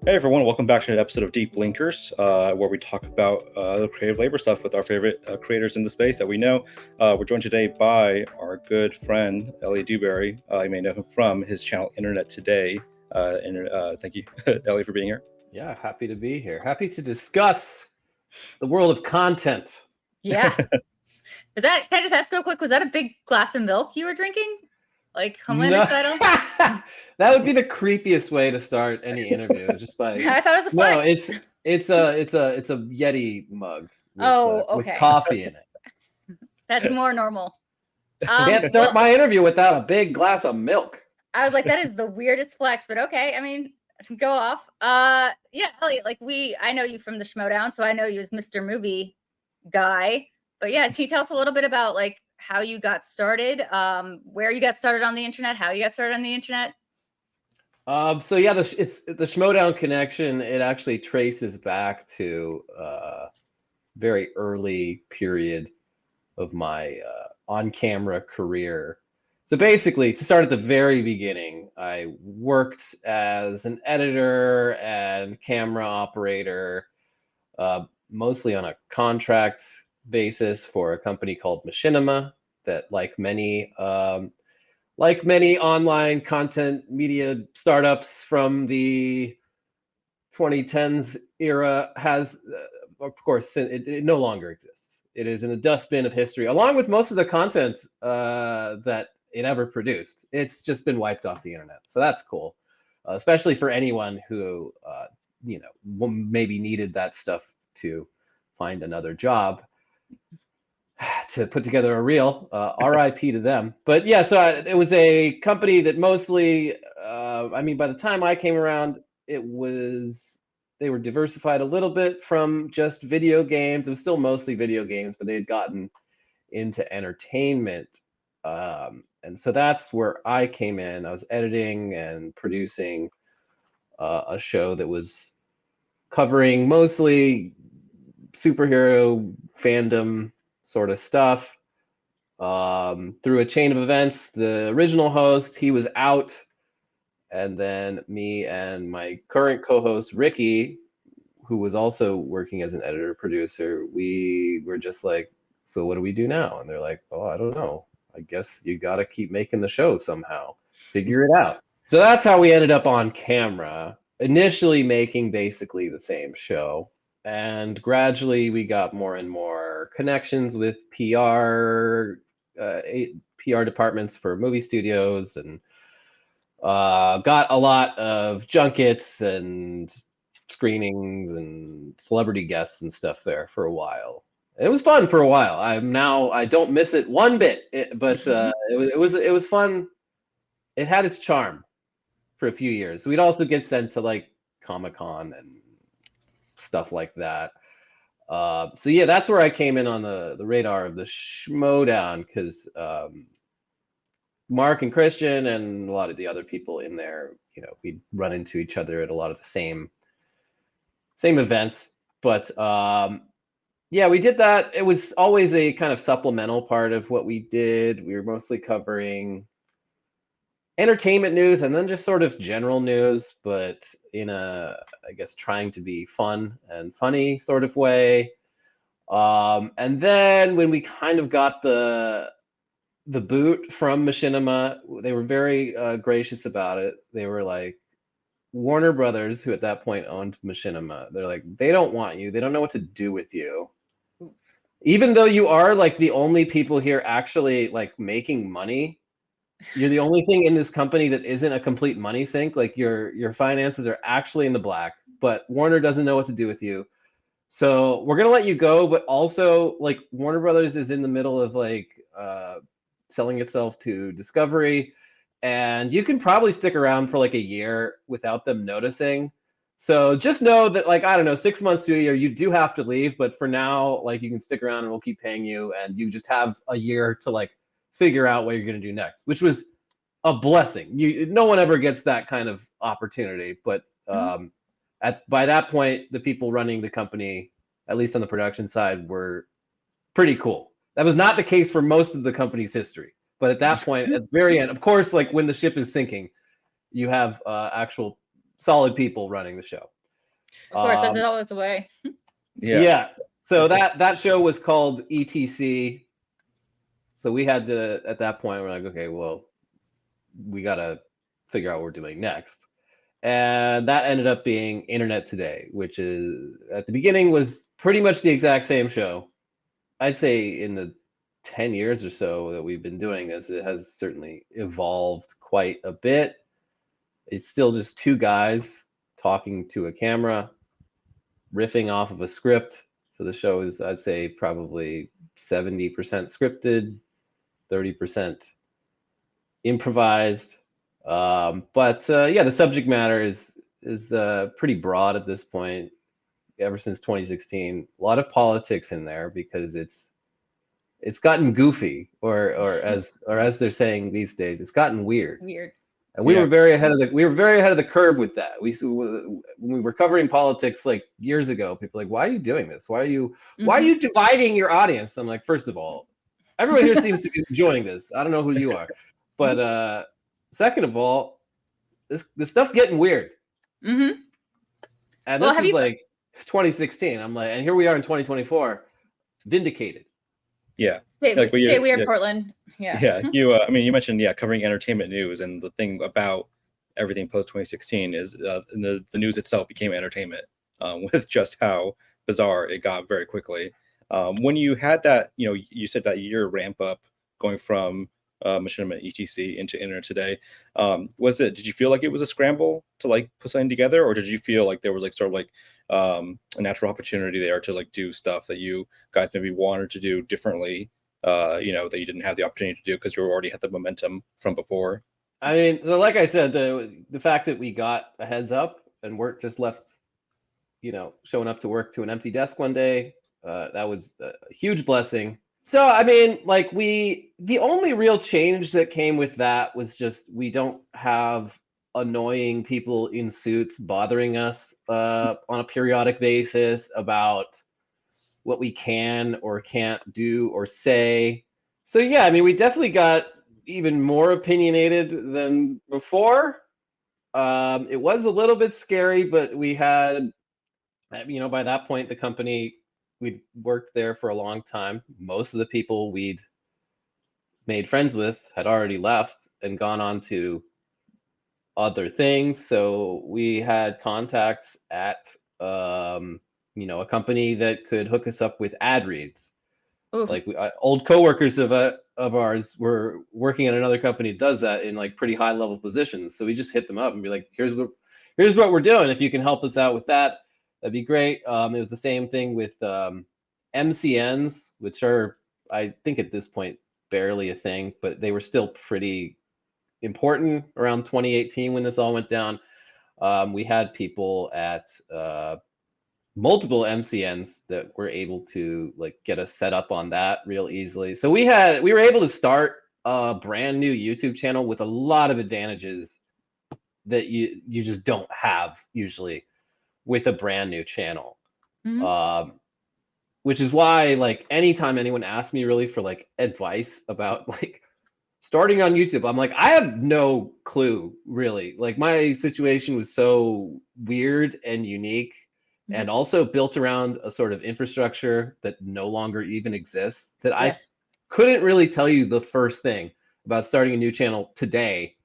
Hey everyone, welcome back to an episode of Deep Linkers, where we talk about the creative labor stuff with our favorite creators in the space that we know. We're joined today by our good friend, Eliot Dewberry. You may know him from his channel, Internet Today. Thank you, Eliot, for being here. Yeah, happy to be here. Happy to discuss the world of content. Yeah. Can I just ask real quick, was that a big glass of milk you were drinking? Like Homelander style? That would be the creepiest way to start any interview, just by I thought it was a flex. No, it's a Yeti mug with, with coffee in it. That's more normal. Can't start my interview without a big glass of milk. I was like, that is the weirdest flex, but okay. I mean, go off. Yeah, Eliot, I know you from the Schmodown, so I know you as Mr. Movie guy. But yeah, can you tell us a little bit about how you got started, where you got started on the internet, how you got started on the internet? So yeah, the Schmodown connection, it actually traces back to a very early period of my on-camera career. So basically, to start at the very beginning, I worked as an editor and camera operator, mostly on a contract basis for a company called Machinima that, like many online content media startups from the 2010s era, has, of course, it no longer exists. It is in the dustbin of history, along with most of the content that it ever produced. It's just been wiped off the internet. So that's cool, especially for anyone who, maybe needed that stuff to find another job, to put together a reel. RIP to them. But yeah, so it was a company that mostly, by the time I came around, they were diversified a little bit from just video games. It was still mostly video games, but they had gotten into entertainment. And so that's where I came in. I was editing and producing a show that was covering mostly superhero fandom sort of stuff. Through a chain of events, the original host, he was out, and then me and my current co-host Ricky, who was also working as an editor producer, we were just like, so what do we do now? And they're like, oh, I don't know. I guess you got to keep making the show somehow. Figure it out. So that's how we ended up on camera, initially making basically the same show. And gradually we got more and more connections with PR departments for movie studios, and got a lot of junkets and screenings and celebrity guests and stuff there for a while. It was fun for a while. I don't miss it one bit, but it was fun. It had its charm for a few years. We'd also get sent to Comic-Con and stuff like that. So yeah, that's where I came in on the radar of the Schmodown, because Mark and Christian and a lot of the other people in there, we'd run into each other at a lot of the same events. But yeah, we did that. It was always a kind of supplemental part of what we did. We were mostly covering entertainment news and then just sort of general news, but in a, I guess, trying to be fun and funny sort of way. And then when we kind of got the boot from Machinima, they were very gracious about it. They were like, Warner Brothers, who at that point owned Machinima, they're like, they don't want you. They don't know what to do with you. Even though you are the only people here actually making money, you're the only thing in this company that isn't a complete money sink. Your finances are actually in the black, but Warner doesn't know what to do with you. So we're gonna let you go, but also Warner Brothers is in the middle of selling itself to Discovery, and you can probably stick around for a year without them noticing. So just know that I don't know, 6 months to a year, you do have to leave, but for now, you can stick around and we'll keep paying you, and you just have a year to figure out what you're going to do next, which was a blessing. No one ever gets that kind of opportunity, but by that point, the people running the company, at least on the production side, were pretty cool. That was not the case for most of the company's history, but at that point, at the very end, of course, when the ship is sinking, you have actual solid people running the show. Of course, there's always a way. Yeah. So that show was called ETC. So we had to, at that point, we're like, okay, well, we got to figure out what we're doing next. And that ended up being Internet Today, which is at the beginning was pretty much the exact same show. I'd say in the 10 years or so that we've been doing this, it has certainly evolved quite a bit. It's still just two guys talking to a camera, riffing off of a script. So the show is, I'd say, probably 70% scripted, 30% improvised. But the subject matter is pretty broad at this point. Ever since 2016, a lot of politics in there because it's gotten goofy, or as they're saying these days, it's gotten weird. And we were very ahead of the curve with that. When we were covering politics like years ago, people were like, why are you doing this? Why are you dividing your audience? I'm like, first of all, everyone here seems to be enjoying this. I don't know who you are. But second of all, this stuff's getting weird. Mm-hmm. And this was like 2016. I'm like, and here we are in 2024, vindicated. Yeah. Stay weird, Portland. Yeah. Yeah. You mentioned, covering entertainment news, and the thing about everything post 2016 is the news itself became entertainment, with just how bizarre it got very quickly. When you had that, you said that year ramp up going from Machinima ETC into Internet Today, did you feel like it was a scramble to like put something together, or did you feel like there was like sort of like a natural opportunity there to like do stuff that you guys maybe wanted to do differently, that you didn't have the opportunity to do because you already had the momentum from before? I mean, so like I said, the fact that we got a heads up and work just left, showing up to work to an empty desk one day, that was a huge blessing. So, I mean, like the only real change that came with that was just we don't have annoying people in suits bothering us on a periodic basis about what we can or can't do or say. So, yeah, I mean, we definitely got even more opinionated than before. It was a little bit scary, but we had, by that point, the company, we'd worked there for a long time. Most of the people we'd made friends with had already left and gone on to other things. So we had contacts at, a company that could hook us up with ad reads. Oof. Like old coworkers of ours were working at another company that does that in like pretty high level positions. So we just hit them up and be like, here's what we're doing. If you can help us out with that, that'd be great. It was the same thing with MCNs, which are, I think at this point, barely a thing, but they were still pretty important around 2018 when this all went down. We had people at multiple MCNs that were able to like get us set up on that real easily. So we were able to start a brand new YouTube channel with a lot of advantages that you just don't have usually with a brand new channel. Mm-hmm. Which is why, like, anytime anyone asks me really for like advice about like starting on YouTube, I'm like, I have no clue really. Like my situation was so weird and unique, and also built around a sort of infrastructure that no longer even exists, that I couldn't really tell you the first thing about starting a new channel today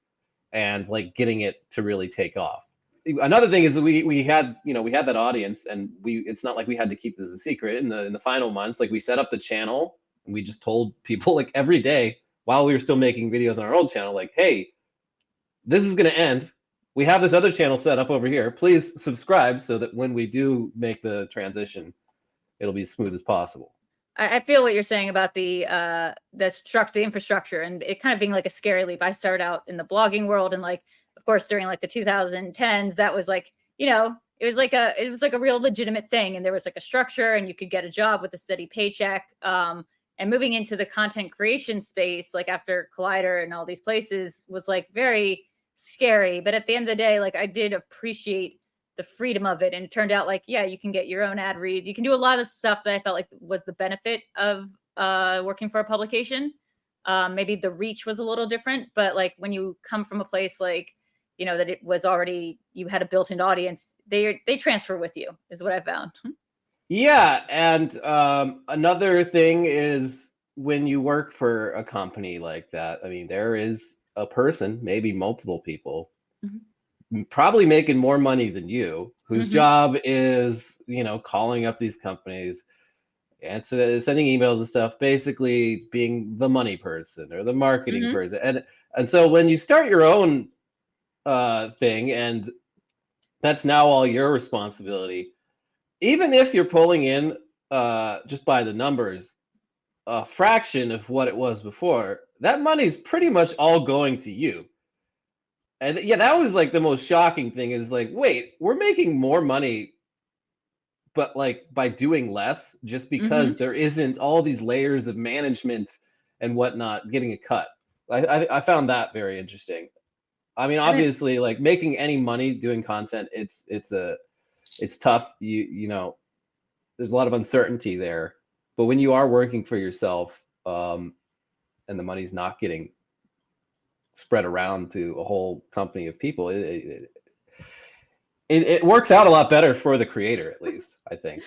and like getting it to really take off. Another thing is we had that audience, and it's not like we had to keep this a secret in the final months. Like we set up the channel and we just told people like every day while we were still making videos on our old channel, like, hey, this is going to end. We have this other channel set up over here. Please subscribe so that when we do make the transition, it'll be as smooth as possible. I feel what you're saying about the infrastructure, and it kind of being like a scary leap. I started out in the blogging world, and like, of course, during like the 2010s, that was like, it was like a real legitimate thing, and there was like a structure, and you could get a job with a steady paycheck. And moving into the content creation space, like after Collider and all these places, was like very scary. But at the end of the day, like I did appreciate the freedom of it, and it turned out like, yeah, you can get your own ad reads. You can do a lot of stuff that I felt like was the benefit of working for a publication. Maybe the reach was a little different, but like when you come from a place like, you know, that it was already, you had a built-in audience, they transfer with you, is what I found. Yeah, and another thing is when you work for a company like that, I mean, there is a person, maybe multiple people, probably making more money than you, whose job is, you know, calling up these companies and sending emails and stuff, basically being the money person or the marketing person. And so when you start your own thing, and that's now all your responsibility, even if you're pulling in just by the numbers a fraction of what it was before, that money's pretty much all going to you. And yeah, that was like the most shocking thing, is like, wait, we're making more money, but like by doing less, just because there isn't all these layers of management and whatnot getting a cut. I found that very interesting. I mean, obviously, like making any money doing content, it's tough. You know, there's a lot of uncertainty there. But when you are working for yourself, and the money's not getting spread around to a whole company of people, it works out a lot better for the creator, at least, I think.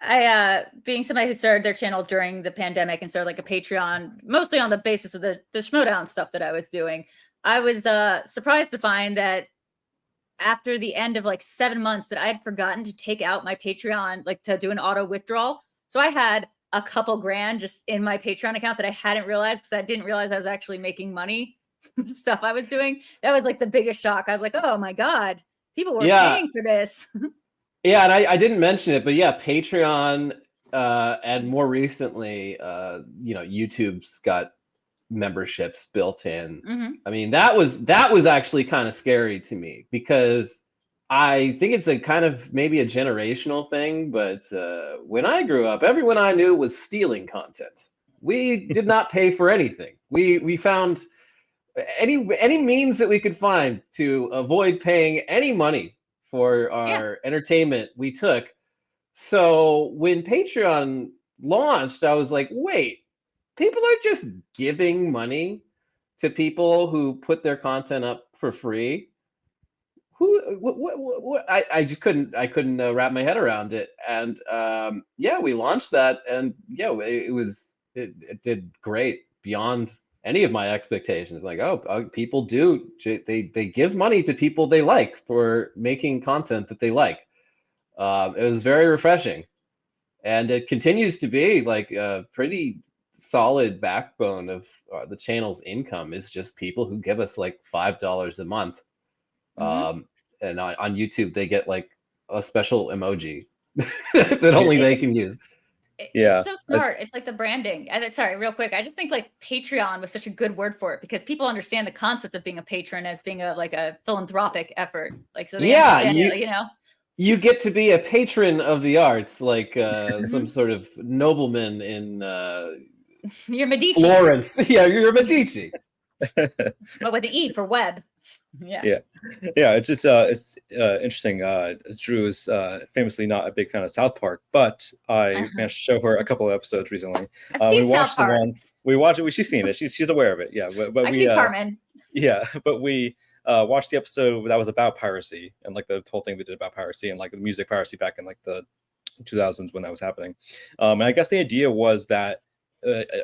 I being somebody who started their channel during the pandemic and started like a Patreon, mostly on the basis of the Schmodown stuff that I was doing, I was surprised to find that after the end of like 7 months that I had forgotten to take out my Patreon, like to do an auto withdrawal. So I had a couple grand just in my Patreon account that I hadn't realized, because I didn't realize I was actually making money from the stuff I was doing. That was like the biggest shock. I was like, oh my God, people were paying for this. Yeah, and I didn't mention it, but yeah, Patreon, and more recently, you know, YouTube's got memberships built in. I mean, that was actually kind of scary to me, because I think it's a kind of maybe a generational thing, but when I grew up, everyone I knew was stealing content. We did not pay for anything. We found any means that we could find to avoid paying any money for our entertainment we took. So when Patreon launched, I was like, wait, people are just giving money to people who put their content up for free? What? I just couldn't wrap my head around it. And yeah, we launched that, and yeah, it did great beyond any of my expectations. Like, oh, people they give money to people they like for making content that they like. It was very refreshing, and it continues to be like a pretty solid backbone of the channel's income is just people who give us like $5 a month. And on YouTube they get like a special emoji that only they can use. It's so smart. It's like the branding. And sorry, real quick, I just think like Patreon was such a good word for it, because people understand the concept of being a patron as being a philanthropic effort. Like, so they understand it, you know. You get to be a patron of the arts, like some sort of nobleman in you're Medici. Florence. Yeah, you're Medici. But with the E for web. Yeah. It's just it's interesting. Drew is famously not a big fan of South Park, but I managed to show her a couple of episodes recently. We watched the one. We watched it. She's seen it. She's aware of it. Yeah, but we Carmen. Yeah, but we watched the episode that was about piracy, and like the whole thing they did about piracy and like the music piracy back in like the 2000s when that was happening. And I guess the idea was that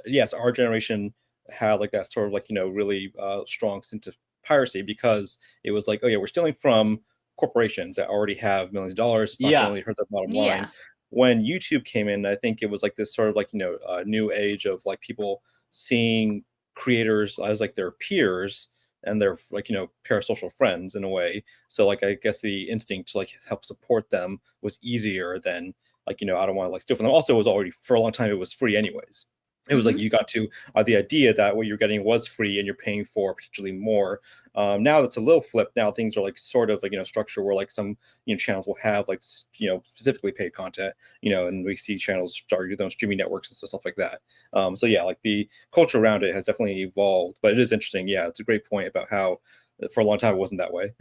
yes, our generation had like that sort of like, you know, really strong sense of piracy, because it was like, oh yeah, we're stealing from corporations that already have millions of dollars. It's not going to really hurt the bottom line. When YouTube came in, I think it was like this sort of like, you know, new age of like people seeing creators as like their peers and their like, you know, parasocial friends in a way. So like, I guess the instinct to like help support them was easier than like, you know, I don't want to like steal from them. Also, it was already for a long time, it was free anyways. It was like you got to the idea that what you're getting was free and you're paying for potentially more. Now that's a little flip. Now things are like sort of like, you know, structure where like some, you know, channels will have like, you know, specifically paid content, you know, and we see channels start their own streaming networks and stuff like that. So yeah, like the culture around it has definitely evolved, but it is interesting. Yeah, it's a great point about how for a long time it wasn't that way.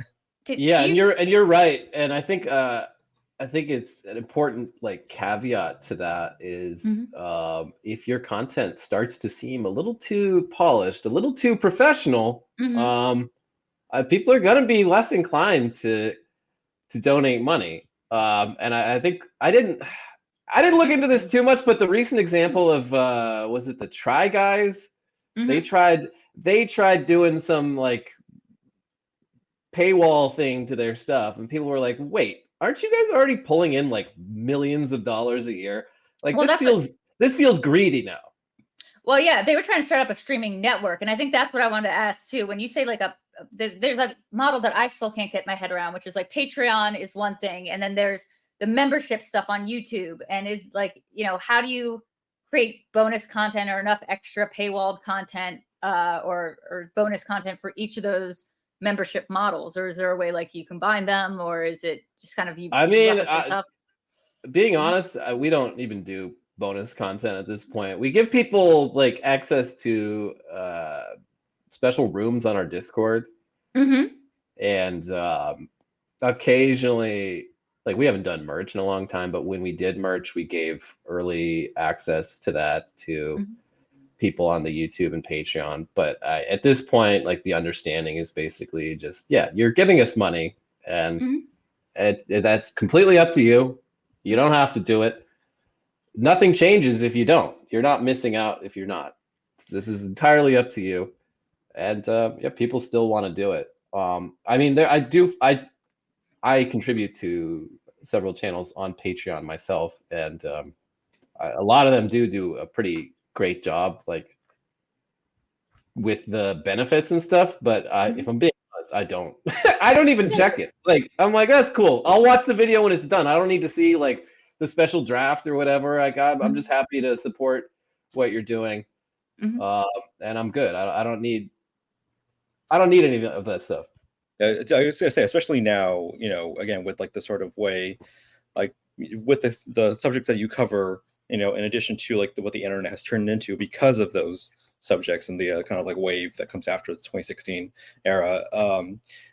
And you're right. And I think it's an important like caveat to that is if your content starts to seem a little too polished, a little too professional, people are going to be less inclined to donate money. And I think I didn't look into this too much, but the recent example of was it the Try Guys? Mhm. They tried doing some like paywall thing to their stuff, and people were like, "Wait, aren't you guys already pulling in like millions of dollars a year? Like Well, that's what. this feels greedy now." Well, yeah, they were trying to start up a streaming network, and I think that's what I wanted to ask too. When you say like there's a model that I still can't get my head around, which is like Patreon is one thing, and then there's the membership stuff on YouTube, and is like, how do you create bonus content or enough extra paywalled content, or bonus content for each of those membership models, or is there a way like you combine them, or is it just kind of you I come mean, up with yourself? being honest, we don't even do bonus content at this point. We give people like access to special rooms on our Discord, Mm-hmm. and occasionally, like, we haven't done merch in a long time, but when we did merch, we gave early access to that to Mm-hmm. people on the YouTube and Patreon. But at this point, like, the understanding is basically just, yeah, you're giving us money, and that's completely up to you. You don't have to do it. Nothing changes if you don't. You're not missing out if you're not. This is entirely up to you. And yeah, people still want to do it. I mean, I contribute to several channels on Patreon myself, and a lot of them do a pretty great job, like, with the benefits and stuff. But if I'm being honest, I don't. I don't even check it. Like, I'm like, that's cool. I'll watch the video when it's done. I don't need to see like the special draft or whatever. I'm just happy to support what you're doing, Mm-hmm. and I'm good. I don't need any of that stuff. I was gonna say, especially now, again, with like the sort of way, like with the subjects that you cover, in addition to like what the internet has turned into because of those subjects and the kind of like wave that comes after the 2016 era.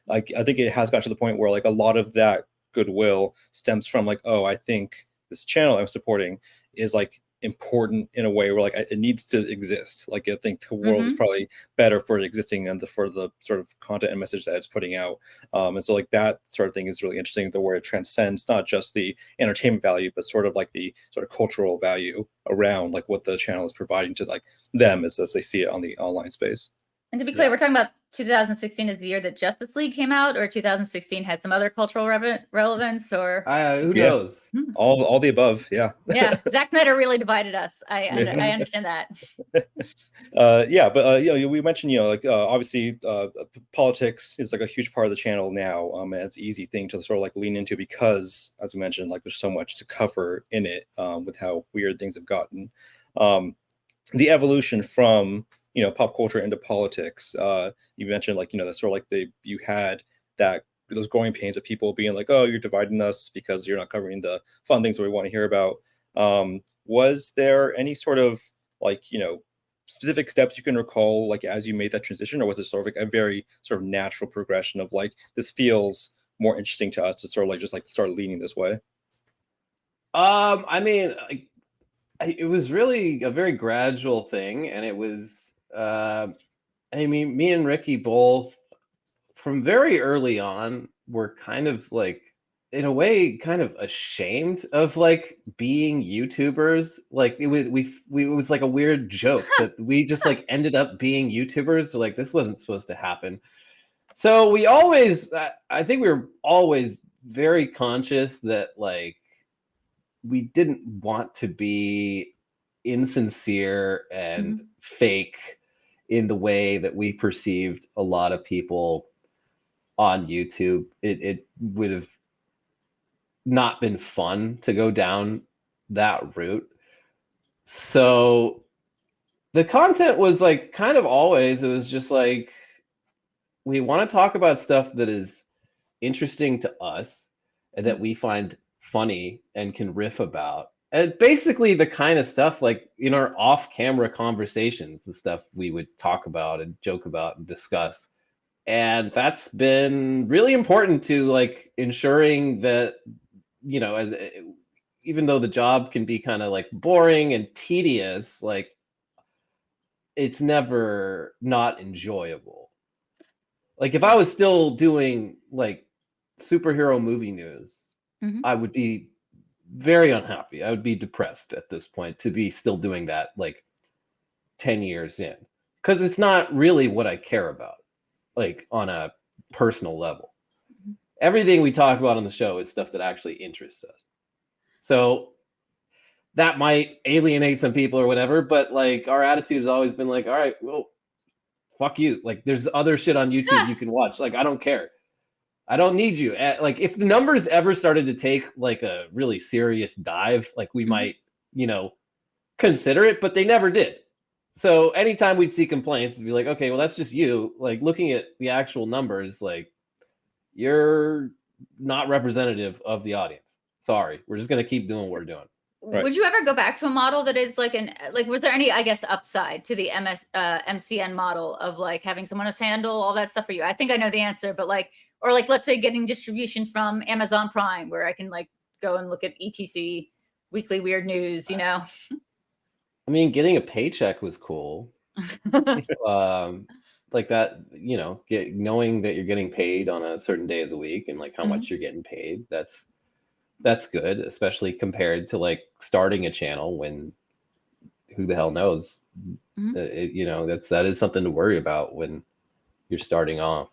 Like, I think it has gotten to the point where like a lot of that goodwill stems from like, oh, I think this channel I'm supporting is like important in a way where like it needs to exist. Like, I think the world is probably better for it existing and for the sort of content and message that it's putting out. And so like that sort of thing is really interesting, the where it transcends not just the entertainment value, but sort of like the sort of cultural value around like what the channel is providing to like them as they see it on the online space. And to be clear, we're talking about 2016 is the year that Justice League came out, or 2016 had some other cultural relevance, or who knows? All the above, yeah. Yeah, Zack Snyder really divided us. I understand that. Yeah, but we mentioned, like, obviously politics is like a huge part of the channel now, and it's an easy thing to sort of like lean into because, as we mentioned, like there's so much to cover in it, with how weird things have gotten. The evolution from pop culture into politics. You mentioned like that's sort of like you had those growing pains of people being like, oh, you're dividing us because you're not covering the fun things that we want to hear about. Was there any sort of like specific steps you can recall like as you made that transition, or was it sort of like a very sort of natural progression of like this feels more interesting to us to sort of like just like start leaning this way? I mean, it was really a very gradual thing, and it was I mean, me and Ricky both from very early on were kind of like, in a way, kind of ashamed of like being YouTubers. Like, it was like a weird joke that we just like ended up being YouTubers. So like, this wasn't supposed to happen. So we always, I think we were always very conscious that like we didn't want to be insincere and fake in the way that we perceived a lot of people on YouTube. It would have not been fun to go down that route. So the content was like kind of always, it was just like, we want to talk about stuff that is interesting to us and that we find funny and can riff about. And basically the kind of stuff like in our off-camera conversations, the stuff we would talk about and joke about and discuss. And that's been really important to like ensuring that, even though the job can be kind of like boring and tedious, like it's never not enjoyable. Like if I was still doing like superhero movie news, Mhm. I would be very unhappy. I would be depressed at this point to be still doing that like 10 years in, because it's not really what I care about, like on a personal level. Mhm. Everything we talk about on the show is stuff that actually interests us. So that might alienate some people or whatever, but like our attitude has always been like, all right, well, fuck you. Like there's other shit on YouTube you can watch. Like I don't care. I don't need you. Like if the numbers ever started to take like a really serious dive, like we Mhm. might, consider it, but they never did. So anytime we'd see complaints, it'd be like, okay, well that's just you. Like looking at the actual numbers, like you're not representative of the audience. Sorry, we're just gonna keep doing what we're doing. Right. Would you ever go back to a model that is like was there any, I guess, upside to the MCN model of like having someone else handle all that stuff for you? I think I know the answer, but like, or like, let's say getting distribution from Amazon Prime where I can like go and look at ETC weekly weird news, I mean, getting a paycheck was cool. Like that, knowing that you're getting paid on a certain day of the week and like how much you're getting paid, that's good, especially compared to like starting a channel when who the hell knows. That is something to worry about when you're starting off.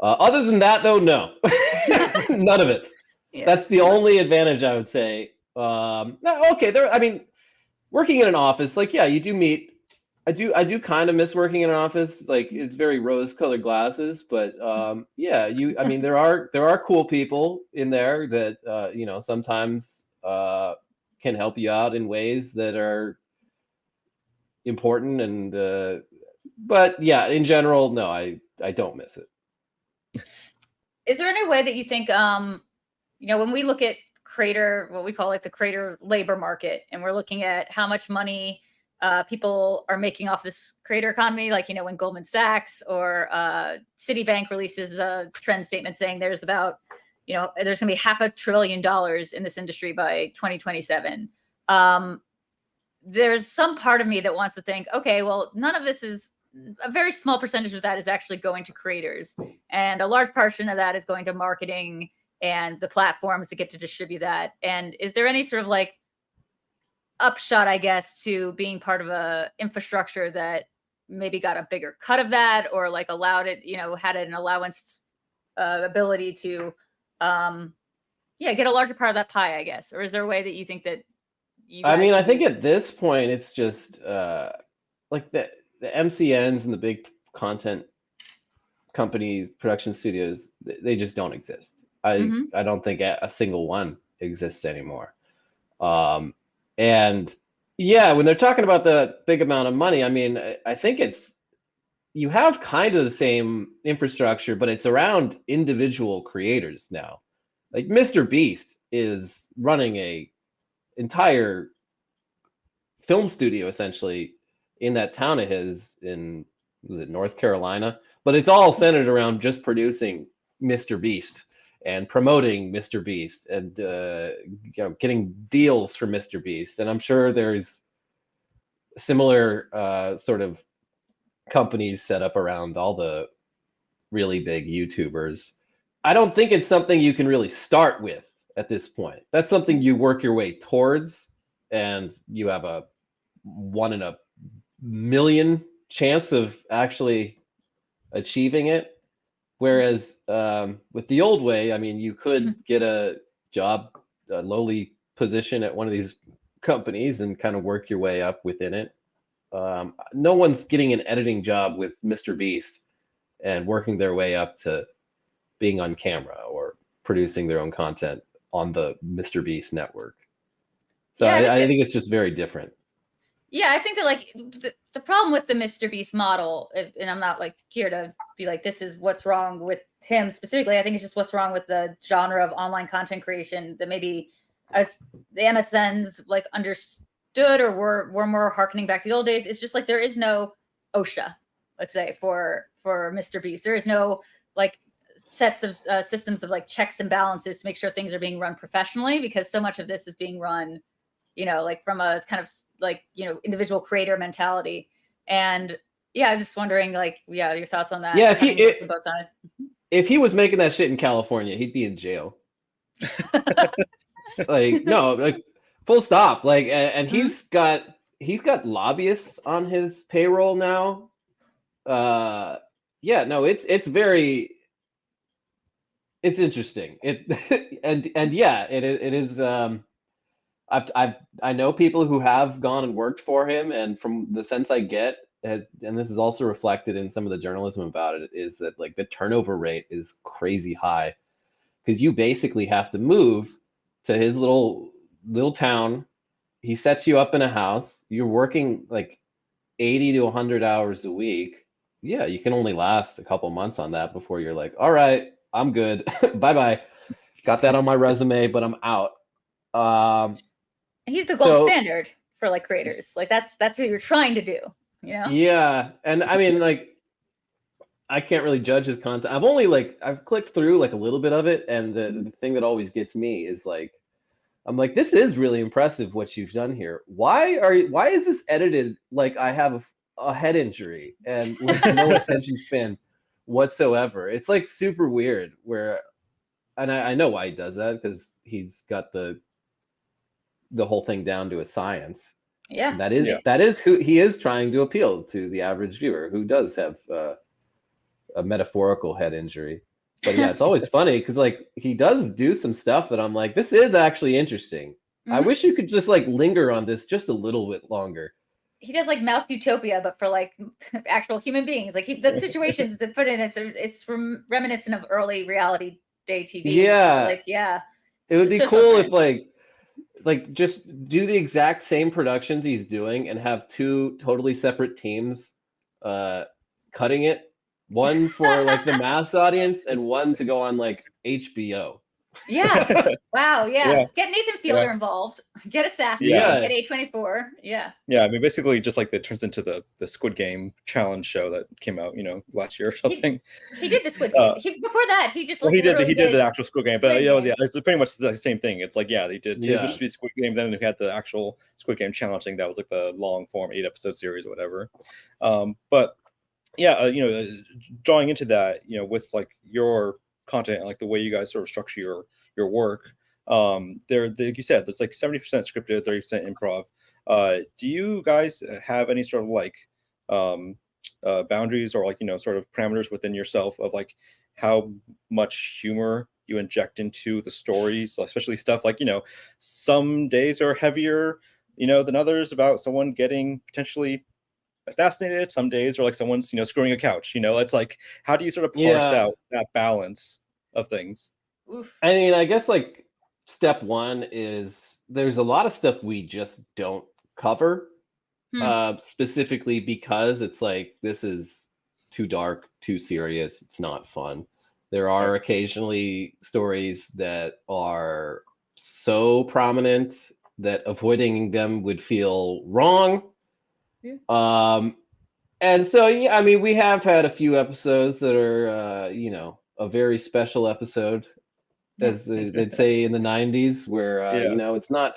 Other than that though, no. None of it. Yeah. That's the only advantage I would say. Working in an office, like, yeah, you do meet. I do kind of miss working in an office. Like it's very rose-colored glasses, but there are cool people in there that sometimes can help you out in ways that are important but yeah, in general, no, I don't miss it. Is there any way that you think when we look at creator, what we call like the creator labor market, and we're looking at how much money people are making off this creator economy, like when Goldman Sachs or Citibank releases a trend statement saying there's about there's going to be $500 billion in this industry by 2027. There's some part of me that wants to think, okay, well, none of this is, a very small percentage of that is actually going to creators, and a large portion of that is going to marketing and the platforms that get to distribute that. And is there any sort of like upshot, I guess, to being part of a infrastructure that maybe got a bigger cut of that, or like allowed it, had an allowance ability to get a larger part of that pie, I guess? Or is there a way that you think that I think at this point it's just like the MCNs and the big content companies, production studios, they just don't exist. I don't think a single one exists anymore. And yeah, when they're talking about the big amount of money, I mean, I think you have kind of the same infrastructure, but it's around individual creators now. Like Mr. Beast is running a entire film studio essentially in that town of his in, was it North Carolina? But it's all centered around just producing Mr. Beast and promoting Mr. Beast and getting deals for Mr. Beast. And I'm sure there's similar sort of companies set up around all the really big YouTubers. I don't think it's something you can really start with at this point. That's something you work your way towards, and you have a 1 in a million chance of actually achieving it. Whereas with the old way, I mean, you could get a job, a lowly position at one of these companies and kind of work your way up within it. No one's getting an editing job with Mr. Beast and working their way up to being on camera or producing their own content on the Mr. Beast network. So I think it's just very different. Yeah, I think that like the problem with the Mr. Beast model, and I'm not like here to be like, this is what's wrong with him specifically. I think it's just what's wrong with the genre of online content creation that maybe as the MSNs like understood or were more harkening back to the old days. It's just like there is no OSHA, let's say, for Mr. Beast. There is no like sets of systems of like checks and balances to make sure things are being run professionally, because so much of this is being run like from a kind of like individual creator mentality. And Yeah, I'm just wondering, like, yeah, your thoughts on that. Yeah, If he was making that shit in California, he'd be in jail. Like, no, like, full stop. Like, and he's got lobbyists on his payroll now. Yeah, no, it's interesting. And yeah, it is. I know people who have gone and worked for him, and from the sense I get, and this is also reflected in some of the journalism about it, is that like the turnover rate is crazy high, because you basically have to move to his little town. He sets you up in a house. You're working like 80 to 100 hours a week. Yeah, you can only last a couple months on that before you're like, all right, I'm good. Bye bye. Got that on my resume, but I'm out. He's the gold standard for like creators. Like that's what you're trying to do, you know? Yeah, and I mean, like, I can't really judge his content. I've clicked through like a little bit of it, and the thing that always gets me is like, I'm like, this is really impressive what you've done here. Why is this edited like I have a head injury and with no attention span whatsoever? It's like super weird. And I know why he does that, because he's got the whole thing down to a science. Yeah, and that is who he is trying to appeal to, the average viewer who does have a metaphorical head injury. But yeah, it's always funny because like he does do some stuff that I'm like, this is actually interesting. I wish you could just like linger on this just a little bit longer. He does like Mouse Utopia, but for like actual human beings. Like the situations that put in it's reminiscent of early reality day TV. Yeah, so, like it would be cool if like just do the exact same productions he's doing and have two totally separate teams cutting it. One for like the mass audience and one to go on like HBO. Yeah. Wow. Yeah. Get Nathan Fielder involved. Get a Safdie. Yeah. Get A24. Yeah. Yeah. I mean, basically, just like it turns into the Squid Game challenge show that came out, last year or something. He did the Squid Game. Before that, he just he did the actual Squid Game, but it's pretty much the same thing. It's like they did. It used to be Squid Game, then we had the actual Squid Game challenge thing that was like the long form 8-episode series or whatever. But yeah, drawing into that, with like your content and like the way you guys sort of structure your work, like you said, it's like 70% scripted, 30% improv. Do you guys have any sort of like boundaries or like sort of parameters within yourself of like how much humor you inject into the stories, especially stuff like some days are heavier than others about someone getting potentially assassinated, some days or like someone's screwing a couch, it's like, how do you sort of parse out that balance of things? Oof. I mean, I guess like step one is there's a lot of stuff we just don't cover, specifically because it's like, this is too dark, too serious, it's not fun. There are occasionally stories that are so prominent that avoiding them would feel wrong. And so I mean, we have had a few episodes that are a very special episode, as they'd say in the 90s, where it's not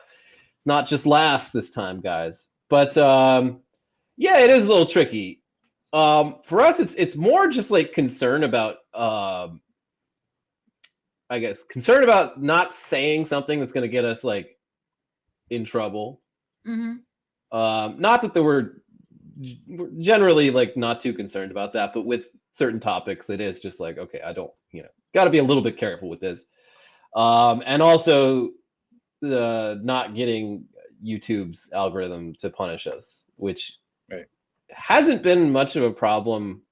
just laughs this time, guys. But it is a little tricky. For us, it's more just like concern about I guess concern about not saying something that's going to get us like in trouble. Not that we're generally like not too concerned about that, but with certain topics, it is just like, okay, I don't, got to be a little bit careful with this. And also not getting YouTube's algorithm to punish us, which hasn't been much of a problem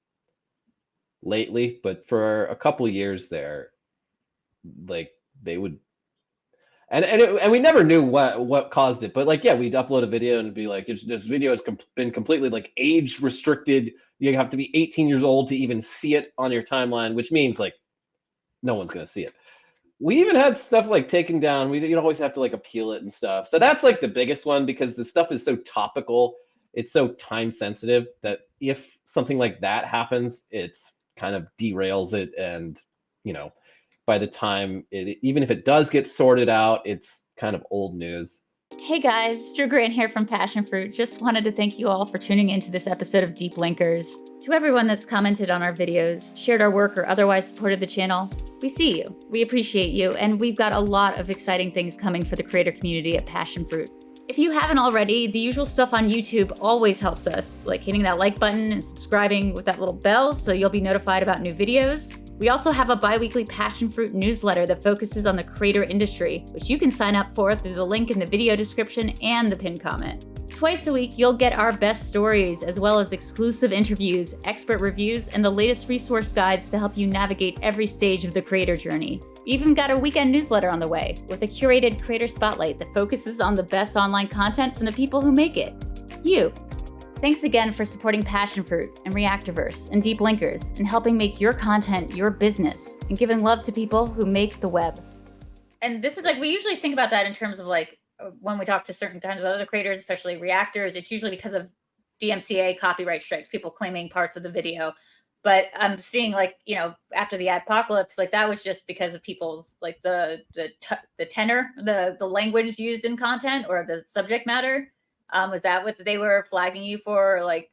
lately, but for a couple of years there, like they would. And we never knew what caused it, but like, we'd upload a video and be like, this video has been completely like age restricted. You have to be 18 years old to even see it on your timeline, which means like no one's gonna see it. We even had stuff like taken down. We always have to like appeal it and stuff. So that's like the biggest one, because the stuff is so topical. It's so time sensitive that if something like that happens, it's kind of derails it, and by the time even if it does get sorted out, it's kind of old news. Hey guys, Drew Grant here from Passion Fruit. Just wanted to thank you all for tuning into this episode of Deep Linkers. To everyone that's commented on our videos, shared our work, or otherwise supported the channel, we see you, we appreciate you, and we've got a lot of exciting things coming for the creator community at Passion Fruit. If you haven't already, the usual stuff on YouTube always helps us, like hitting that like button and subscribing with that little bell so you'll be notified about new videos. We also have a bi-weekly Passion Fruit newsletter that focuses on the creator industry, which you can sign up for through the link in the video description and the pinned comment. Twice a week, you'll get our best stories, as well as exclusive interviews, expert reviews, and the latest resource guides to help you navigate every stage of the creator journey. We even got a weekend newsletter on the way, with a curated creator spotlight that focuses on the best online content from the people who make it. You. Thanks again for supporting Passion Fruit and Reactorverse and Deep Linkers and helping make your content your business and giving love to people who make the web. And this is like, we usually think about that in terms of like, when we talk to certain kinds of other creators, especially reactors, it's usually because of DMCA copyright strikes, people claiming parts of the video. But I'm seeing like, you know, after the adpocalypse, like that was just because of people's like the tenor, the language used in content or the subject matter. Was that what they were flagging you for, like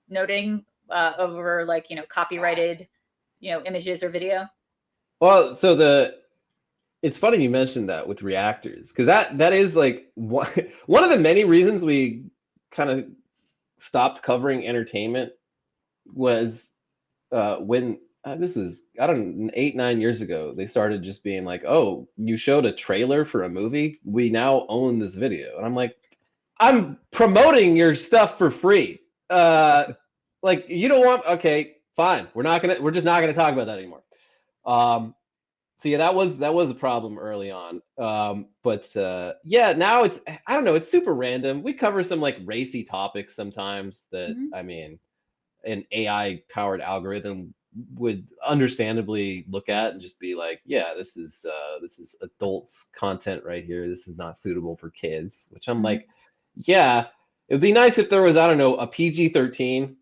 noting over like, you know, copyrighted, you know, images or video? Well, so it's funny you mentioned that with reactors, because that is like one of the many reasons we kind of stopped covering entertainment was when this was, I don't know, 8-9 years ago, they started just being like, oh, you showed a trailer for a movie, we now own this video. And I'm like, I'm promoting your stuff for free. Like, you don't want, okay, fine. We're just not gonna talk about that anymore. So yeah, that was a problem early on. But yeah, now it's, I don't know, it's super random. We cover some like racy topics sometimes that, I mean, an AI powered algorithm would understandably look at and just be like, yeah, this is adults content right here. This is not suitable for kids, which I'm like, yeah, it would be nice if there was, I don't know, a PG-13.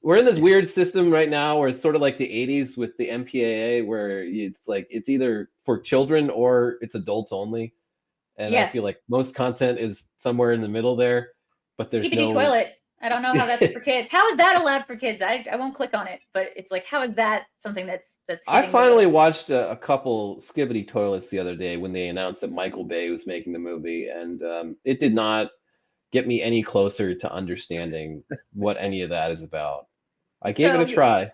We're in this weird system right now where it's sort of like the 80s with the MPAA, where it's like it's either for children or it's adults only. And I feel like most content is somewhere in the middle there, but there's Skibidi toilet. I don't know how that's for kids. How is that allowed for kids? I won't click on it, but it's like, how is that something that's I finally watched a couple Skibidi toilets the other day when they announced that Michael Bay was making the movie, and it did not get me any closer to understanding what any of that is about. I gave it a try.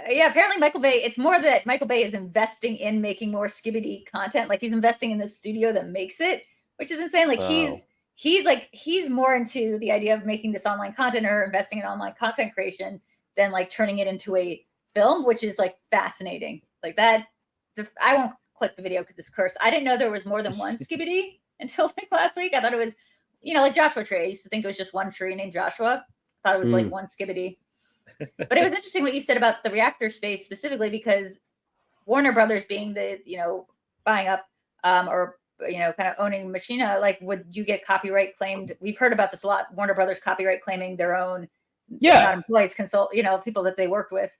Yeah, apparently Michael Bay, it's more that Michael Bay is investing in making more Skibidi content. Like he's investing in this studio that makes it, which is insane. Like he's more into the idea of making this online content or investing in online content creation than like turning it into a film, which is like fascinating. Like that, I won't click the video because it's cursed. I didn't know there was more than one Skibidi until like last week. I thought it was, you know, like Joshua Tree. I used to think it was just one tree named Joshua. I thought it was like one Skibidi. But it was interesting what you said about the reactor space specifically, because Warner Brothers being the, you know, buying up or, you know, kind of owning Machina, like would you get copyright claimed? We've heard about this a lot. Warner Brothers copyright claiming their own, not employees, you know, people that they worked with.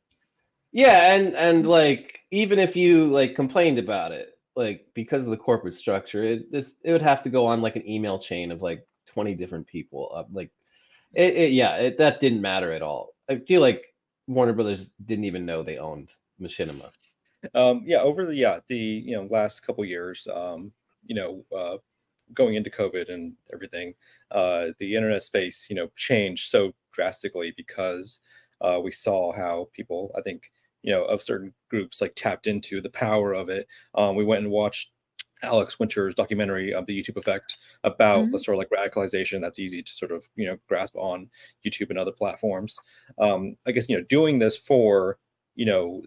Yeah, and like even if you like complained about it, like because of the corporate structure, it would have to go on like an email chain of like 20 different people. Like that didn't matter at all. I feel like Warner Brothers didn't even know they owned Machinima. Over the you know last couple years, going into COVID and everything, the internet space, you know, changed so drastically because we saw how people, I think, you know, of certain groups like tapped into the power of it. We went and watched Alex Winter's documentary of the YouTube effect about the sort of like radicalization that's easy to sort of, you know, grasp on YouTube and other platforms. I guess, you know, doing this for, you know,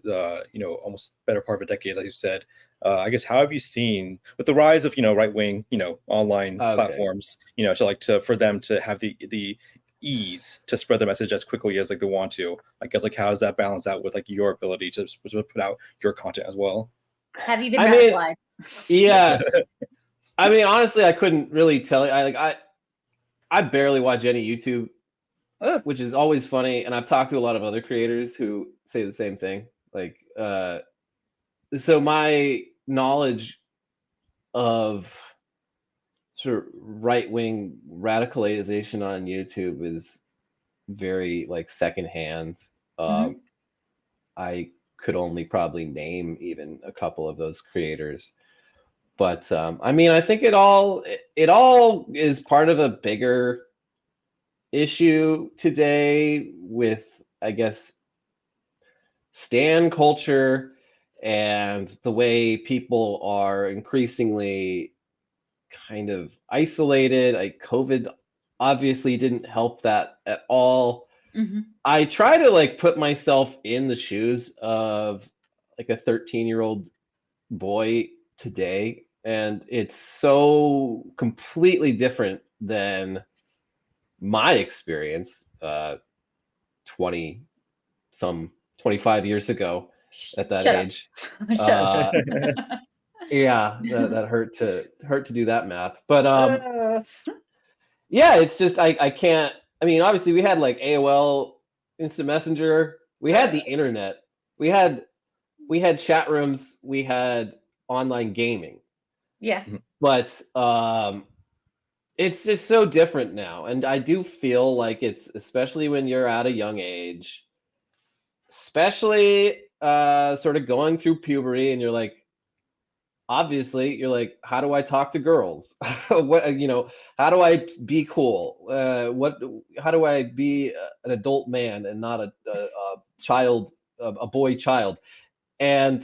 almost better part of a decade, like you said, I guess, how have you seen with the rise of, you know, right wing, you know, online platforms, you know, for them to have the ease to spread the message as quickly as like they want to? I guess, like, how does that balance out with like your ability to put out your content as well? Have you been radicalized? Yeah. I mean, honestly, I couldn't really tell you. I barely watch any YouTube, which is always funny. And I've talked to a lot of other creators who say the same thing. Like, so my knowledge of sort of right-wing radicalization on YouTube is very like secondhand. I could only probably name even a couple of those creators, but I mean, I think it all is part of a bigger issue today with, I guess, stan culture and the way people are increasingly kind of isolated. Like COVID obviously didn't help that at all. I try to like put myself in the shoes of like a 13-year-old boy today, and it's so completely different than my experience 25 years ago at that age. Yeah, that hurt to do that math, but yeah, it's just I can't. I mean, obviously we had like AOL Instant Messenger, we had the internet, we had chat rooms, we had online gaming. Yeah. But it's just so different now, and I do feel like it's, especially when you're at a young age, especially sort of going through puberty, and you're like, obviously you're like, how do I talk to girls? What, you know, how do I be cool? How do I be an adult man and not a child, a boy child? And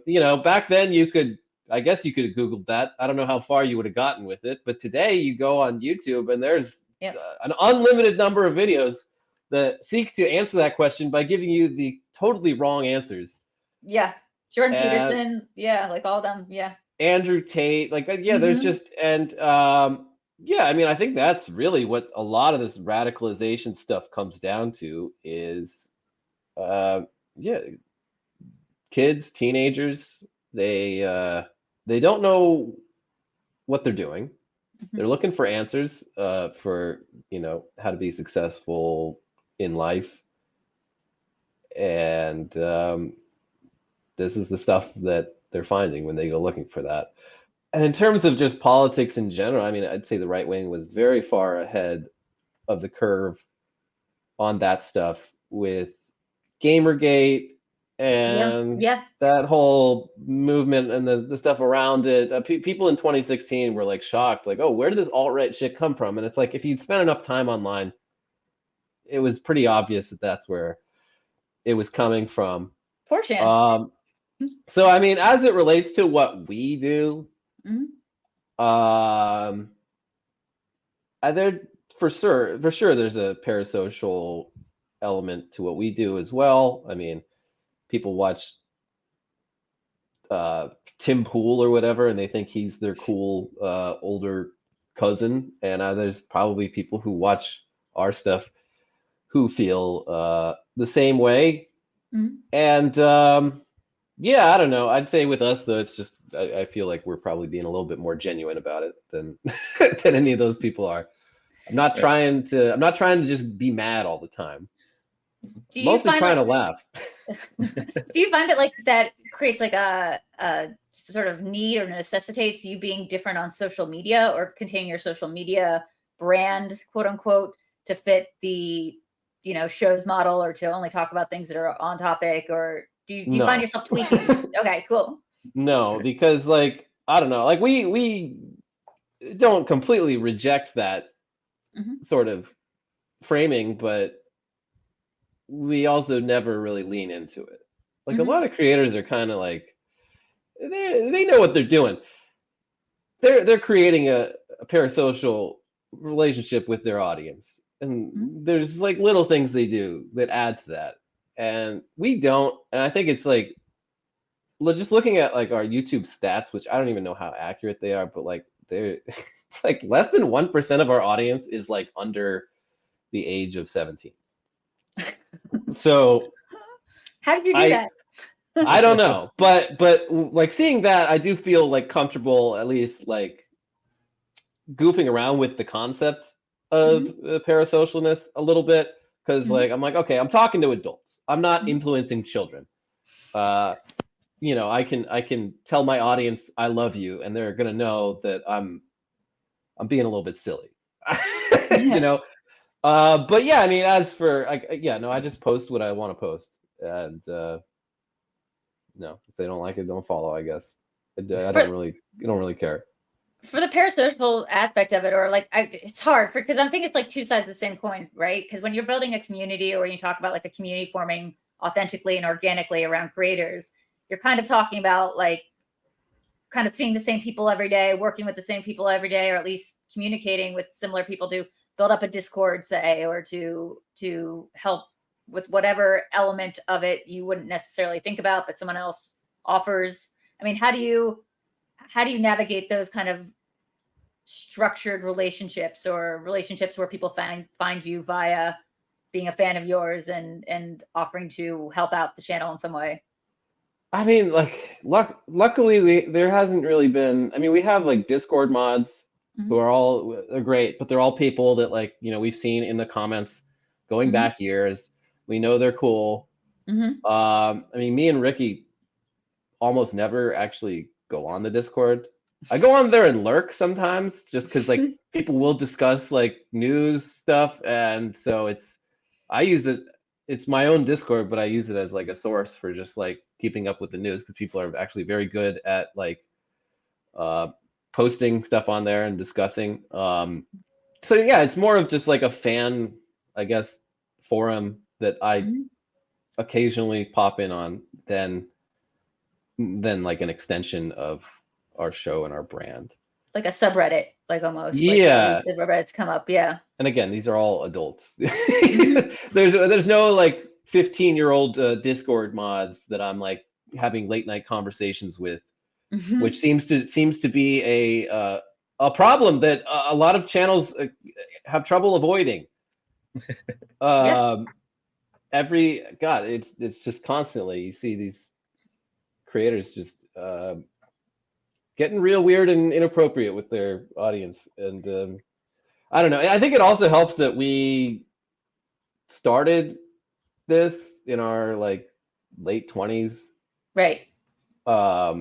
you know, back then I guess you could have Googled that. I don't know how far you would have gotten with it, but today you go on YouTube and there's an unlimited number of videos that seek to answer that question by giving you the totally wrong answers. Yeah. Jordan Peterson. Yeah. Like all them. Yeah. Andrew Tate. Like, yeah, there's just, and yeah, I mean, I think that's really what a lot of this radicalization stuff comes down to is, yeah, kids, teenagers, they don't know what they're doing. They're looking for answers for, you know, how to be successful in life. And this is the stuff that they're finding when they go looking for that. And in terms of just politics in general, I mean, I'd say the right wing was very far ahead of the curve on that stuff with Gamergate and that whole movement and the stuff around it. People in 2016 were like shocked, like, oh, where did this alt-right shit come from? And it's like, if you'd spent enough time online, it was pretty obvious that that's where it was coming from. 4chan. So, I mean, as it relates to what we do, there for sure there's a parasocial element to what we do as well. I mean, people watch Tim Pool or whatever, and they think he's their cool older cousin. And there's probably people who watch our stuff who feel the same way. And yeah, I don't know. I'd say with us though, it's just I feel like we're probably being a little bit more genuine about it than than any of those people are. I'm not trying to just be mad all the time. Mostly trying to laugh. Do you find that like that creates like a sort of need or necessitates you being different on social media or containing your social media brand, quote unquote, to fit the, you know, show's model, or to only talk about things that are on topic? Or do you find yourself tweaking? Okay, cool. No, because like, I don't know, like we don't completely reject that sort of framing, but we also never really lean into it. Like a lot of creators are kind of like, they know what they're doing. They're creating a parasocial relationship with their audience. And there's like little things they do that add to that. And we don't. And I think it's like, just looking at like our YouTube stats, which I don't even know how accurate they are, but like it's like less than 1% of our audience is like under the age of 17. So how did you do that? I don't know, but like seeing that, I do feel like comfortable at least like goofing around with the concept of parasocialness a little bit, because like I'm like, okay, I'm talking to adults. I'm not influencing children. You know, I can tell my audience I love you, and they're gonna know that I'm I'm being a little bit silly, you know. But yeah, I mean, as for I just post what I want to post, and no, if they don't like it, don't follow. I guess I don't really care. For the parasocial aspect of it, or like it's hard because I think it's like two sides of the same coin, right? Because when you're building a community, or when you talk about like a community forming authentically and organically around creators, you're kind of talking about like kind of seeing the same people every day, working with the same people every day, or at least communicating with similar people to build up a Discord, say, or to help with whatever element of it you wouldn't necessarily think about, but someone else offers. I mean, how do you navigate those kind of structured relationships, or relationships where people find you via being a fan of yours and offering to help out the channel in some way? I mean, like, luckily there hasn't really been. I mean, we have like Discord mods who are they're great, but they're all people that, like, you know, we've seen in the comments going back years. We know they're cool. I mean, me and Ricky almost never actually go on the Discord. I go on there and lurk sometimes, just because like people will discuss like news stuff, and so I use it. It's my own Discord, but I use it as like a source for just like keeping up with the news, because people are actually very good at like posting stuff on there and discussing. So yeah, it's more of just like a fan, I guess, forum that I occasionally pop in on than like an extension of our show and our brand. Like a subreddit, like almost. Yeah. Like subreddits come up, yeah. And again, these are all adults. There's no like 15-year-old Discord mods that I'm like having late night conversations with, which seems to be a problem that a lot of channels have trouble avoiding. It's just constantly you see these creators just getting real weird and inappropriate with their audience, and I don't know. I think it also helps that we started this in our like late 20s. Right. I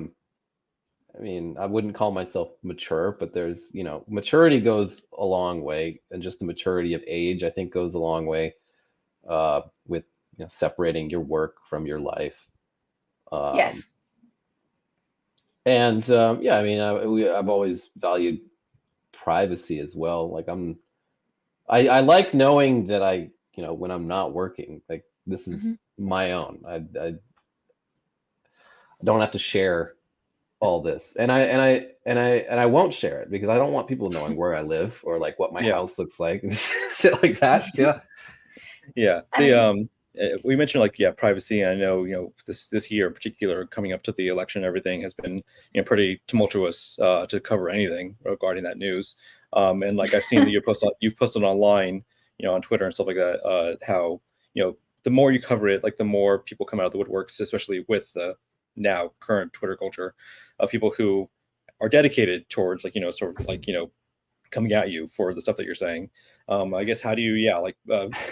mean, I wouldn't call myself mature, but there's, you know, maturity goes a long way, and just the maturity of age, I think, goes a long way with, you know, separating your work from your life. Yes. And yeah, I mean, I've always valued privacy as well. Like I like knowing that I, you know, when I'm not working, like this is my own. I don't have to share all this, and I won't share it, because I don't want people knowing where I live or like what my house looks like and shit like that. Yeah. We mentioned like privacy. I know, you know, this year in particular, coming up to the election, everything has been, you know, pretty tumultuous to cover anything regarding that news. And like I've seen that you've posted online, you know, on Twitter and stuff like that, how, you know, the more you cover it, like the more people come out of the woodworks, especially with the now current Twitter culture of people who are dedicated towards, like, you know, sort of like, you know, coming at you for the stuff that you're saying. I guess, how do you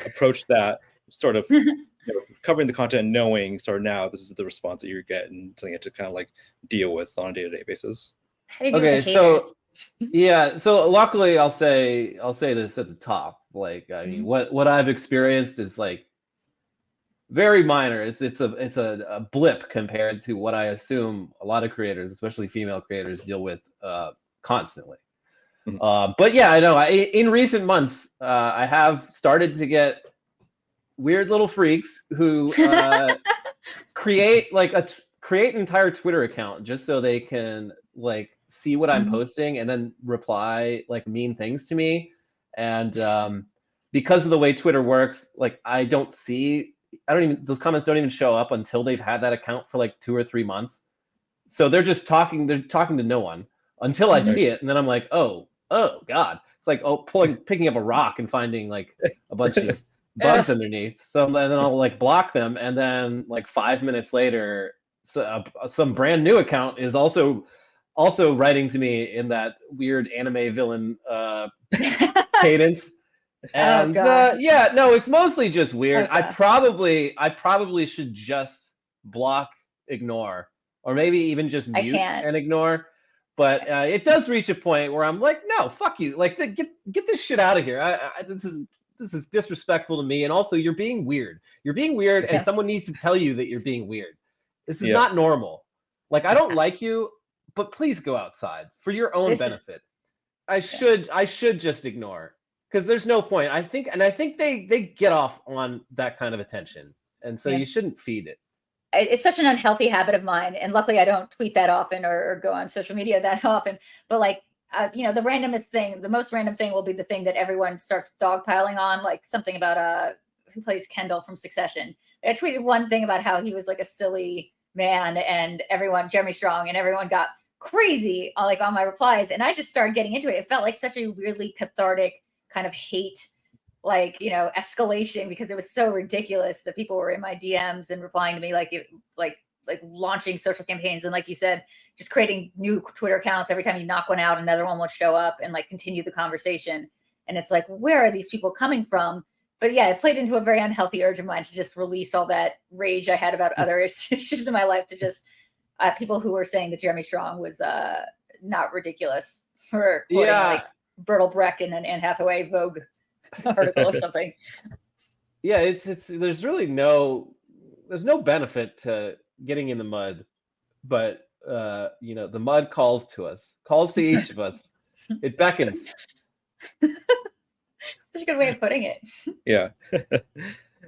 approach that sort of, you know, covering the content, knowing sort of now this is the response that you're getting, something you have to kind of like deal with on a day-to-day basis? Okay, so yeah, so luckily I'll say this at the top. Like, I mean, what I've experienced is like very minor. It's a blip compared to what I assume a lot of creators, especially female creators, deal with constantly. But yeah, I know in recent months I have started to get weird little freaks who create an entire Twitter account just so they can like see what I'm posting and then reply like mean things to me. And because of the way Twitter works, like those comments don't even show up until they've had that account for like 2 or 3 months. So they're talking to no one until I see it, and then I'm like, oh God. It's like picking up a rock and finding like a bunch of bugs underneath. So then I'll like block them, and then like 5 minutes later, some brand new account is also writing to me in that weird anime villain cadence. And yeah, no, it's mostly just weird. I probably should just block, ignore, or maybe even just mute and ignore. But it does reach a point where I'm like, no, fuck you. Like, get this shit out of here. This is disrespectful to me. And also, you're being weird. You're being weird, and someone needs to tell you that you're being weird. This is not normal. Like, I don't like you, but please go outside for your own benefit. I should just ignore, because there's no point. I think they get off on that kind of attention, and so you shouldn't feed it. It's such an unhealthy habit of mine, and luckily I don't tweet that often or go on social media that often. But like, the randomest thing, the most random thing will be the thing that everyone starts dogpiling on, like something about who plays Kendall from Succession. I tweeted one thing about how he was like a silly man, and Jeremy Strong, and everyone got crazy like on my replies, and I just started getting into it. It felt like such a weirdly cathartic kind of hate, like, escalation, because it was so ridiculous that people were in my DMs and replying to me like launching social campaigns, and like you said, just creating new Twitter accounts every time you knock one out, another one will show up and like continue the conversation. And it's like, where are these people coming from? But yeah, it played into a very unhealthy urge of mine to just release all that rage I had about other issues in my life to just people who were saying that Jeremy Strong was not ridiculous for quoting like Bertolt Brecht in an Anne Hathaway Vogue article or something. Yeah, it's there's no benefit to getting in the mud, but the mud calls to each of us. It beckons. Such a good way of putting it. Yeah.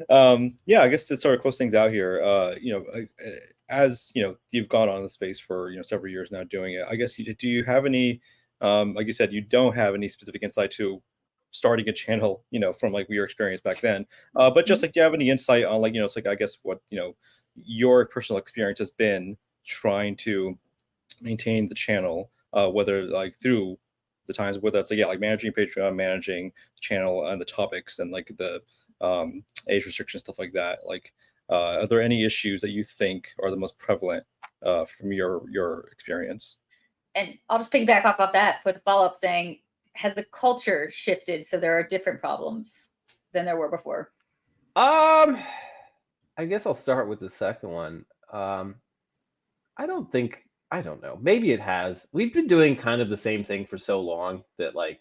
I guess to sort of close things out here, as you've gone on the space for several years now doing it, I guess, do you have any like you said, you don't have any specific insight to starting a channel from like your experience back then, but just like, do you have any insight on like it's like, I guess, what your personal experience has been trying to maintain the channel, whether like through the times, whether it's like managing Patreon, managing the channel and the topics and like the age restrictions, stuff like that. Like, are there any issues that you think are the most prevalent from your experience? And I'll just piggyback off of that with a follow-up saying, has the culture shifted so there are different problems than there were before? I guess I'll start with the second one. I don't know. Maybe it has. We've been doing kind of the same thing for so long that like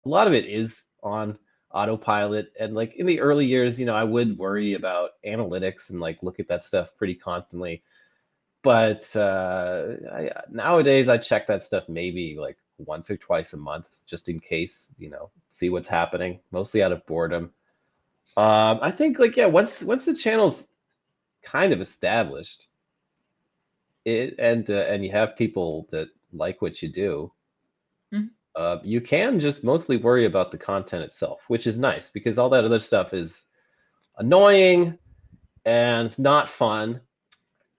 a lot of it is on autopilot. And like in the early years, I would worry about analytics and like look at that stuff pretty constantly. But nowadays I check that stuff maybe like once or twice a month, just in case, see what's happening, mostly out of boredom. I think like, once the channel's kind of established, and you have people that like what you do, you can just mostly worry about the content itself, which is nice because all that other stuff is annoying and not fun.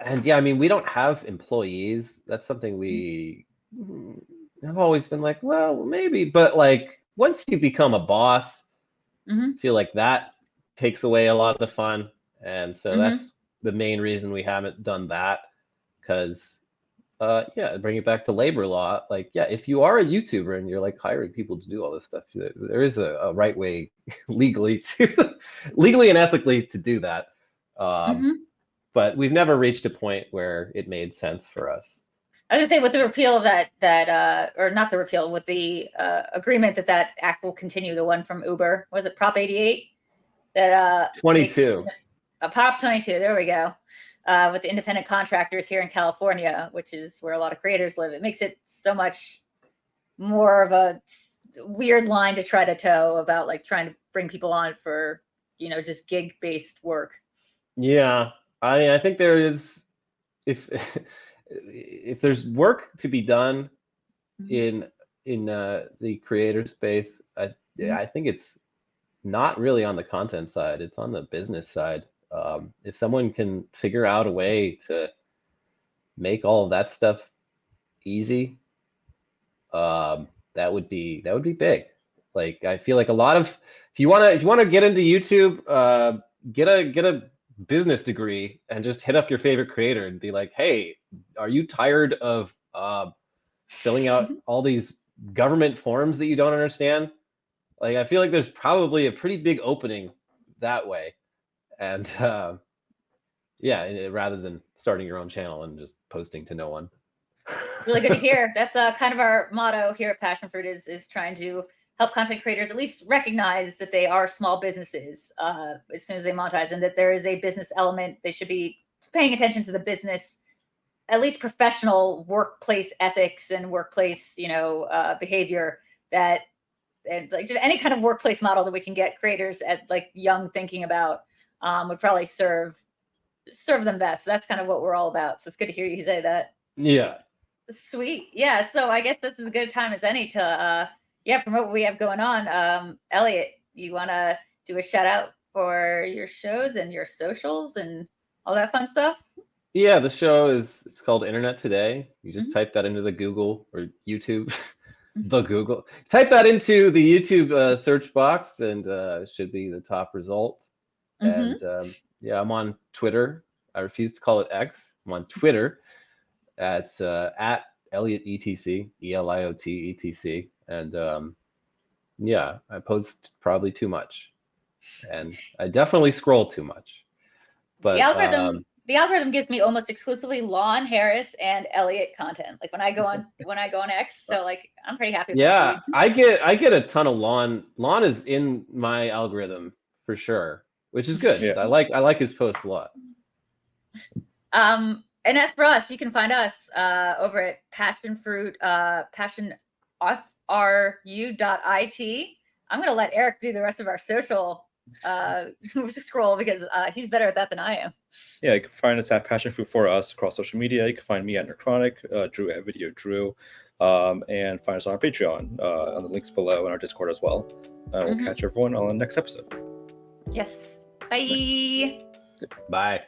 And yeah, I mean, we don't have employees. That's something we have always been like, well, maybe, but like once you become a boss, I feel like that takes away a lot of the fun. And so that's the main reason we haven't done that. Because bring it back to labor law. Like, if you are a YouTuber and you're like hiring people to do all this stuff, there is a right way legally and ethically to do that. But we've never reached a point where it made sense for us. I was gonna say, with the repeal of that or not the repeal, with the agreement that act will continue, the one from Uber, was it Prop 88? That 22. Prop 22. There we go. With the independent contractors here in California, which is where a lot of creators live, it makes it so much more of a weird line to try to toe about like trying to bring people on for just gig-based work. Yeah, I think there is, if there's work to be done in the creator space, I think it's not really on the content side; it's on the business side. If someone can figure out a way to make all of that stuff easy, that would be big. Like, I feel like a lot of, if you want to get into YouTube, get a business degree and just hit up your favorite creator and be like, hey, are you tired of filling out all these government forms that you don't understand? Like, I feel like there's probably a pretty big opening that way. And rather than starting your own channel and just posting to no one. It's really good to hear. That's kind of our motto here at Passion Fruit is trying to help content creators at least recognize that they are small businesses as soon as they monetize, and that there is a business element. They should be paying attention to the business, at least professional workplace ethics and workplace, behavior, that, and like just any kind of workplace model that we can get creators at like young thinking about would probably serve them best. So that's kind of what we're all about. So it's good to hear you say that. Yeah. Sweet. Yeah. So I guess this is as good a time as any to promote what we have going on. Eliot, you want to do a shout out for your shows and your socials and all that fun stuff? Yeah, the show it's called Internet Today. You just type that into the Google or YouTube, the Google. Type that into the YouTube search box, and it should be the top result. And I'm on Twitter. I refuse to call it X. I'm on Twitter. It's at Eliot ETC, ELIOT ETC. And I post probably too much, and I definitely scroll too much. But the algorithm gives me almost exclusively Lon Harris and Eliot content. Like when I go on X, so like I'm pretty happy. Yeah, I get a ton of Lon. Lon is in my algorithm for sure, which is good. Yeah. I like his post a lot. And as for us, you can find us over at Passion Fruit, passionru.it. I'm gonna let Eric do the rest of our social scroll because he's better at that than I am. Yeah, you can find us at Passion Fruit for us across social media. You can find me at Necronic, Drew at VIDEODREW, and find us on our Patreon on the links below and our Discord as well. We'll catch everyone on the next episode. Yes. Bye. Bye.